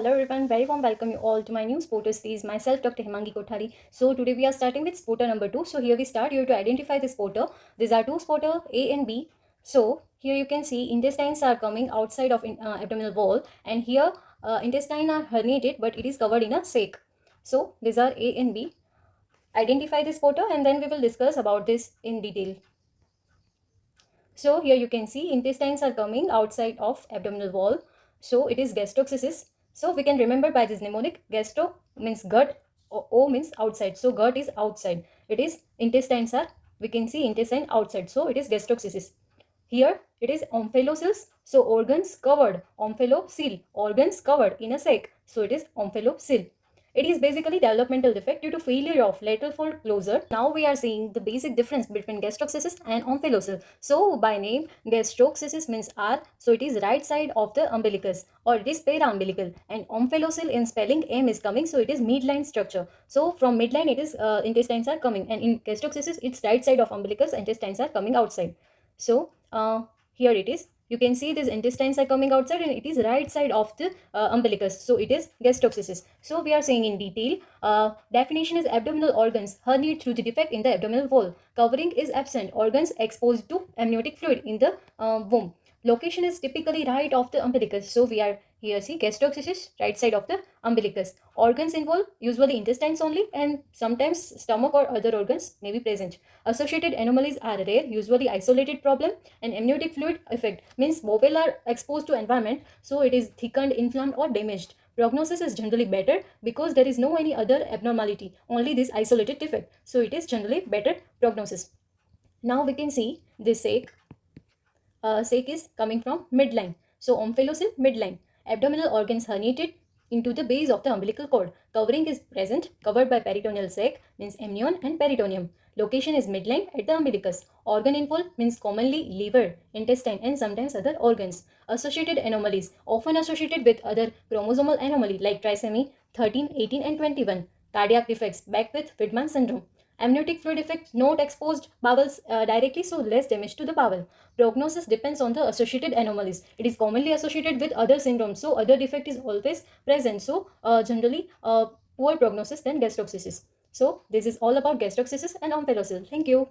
Hello everyone, very warm welcome you all to my new Sporter series. Myself, Dr. Himangi Kothari. So today we are starting with Sporter number 2. So here we start. You have to identify the Sporter. These are two Sporter, A and B. So here you can see intestines are coming outside of abdominal wall, and here intestine are herniated, but it is covered in a sac. So these are A and B. Identify the Sporter, and then we will discuss about this in detail. So here you can see intestines are coming outside of abdominal wall. So it is gastrocystis. So we can remember by this mnemonic, gastro means gut, O means outside. So gut is outside. It is intestines are, we can see intestine outside. So it is gastrocystis. Here it is omphalocele. So organs covered, omphalocele, organs covered in a sac. So it is omphalocele. It is basically developmental defect due to failure of lateral fold closure. Now we are seeing the basic difference between gastrocystis and omphalocele. So by name, gastrocystis means R, so it is right side of the umbilicus, or it is paraumbilical, and omphalocele in spelling M is coming, so it is midline structure. So from midline it is intestines are coming, and in gastrocystis it's right side of umbilicus, intestines are coming outside. So here it is. You can see these intestines are coming outside, and it is right side of the umbilicus. So it is gastrocystis. So we are saying in detail. Definition is abdominal organs herniate through the defect in the abdominal wall. Covering is absent. Organs exposed to amniotic fluid in the womb. Location is typically right of the umbilicus. So we are here see gastrocystis, right side of the umbilicus. Organs involved usually intestines only, and sometimes stomach or other organs may be present. Associated anomalies are rare, usually isolated problem, and amniotic fluid effect means bowel are exposed to environment, so it is thickened, inflamed or damaged. Prognosis is generally better because there is no any other abnormality, only this isolated defect. So it is generally better prognosis. Now we can see this sac. Sac is coming from midline. So omphalocele midline. Abdominal organs herniated into the base of the umbilical cord. Covering is present, covered by peritoneal sac, means amnion and peritoneum. Location is midline at the umbilicus. Organ involved means commonly liver, intestine and sometimes other organs. Associated anomalies, often associated with other chromosomal anomaly like trisomy 13, 18 and 21. Cardiac defects, back with Widman syndrome. Amniotic fluid effect, not exposed bowels directly, so less damage to the bowel. Prognosis depends on the associated anomalies. It is commonly associated with other syndromes, so other defect is always present. So generally poor prognosis than gastrocystis. So this is all about gastrocystis and omphalocele. Thank you.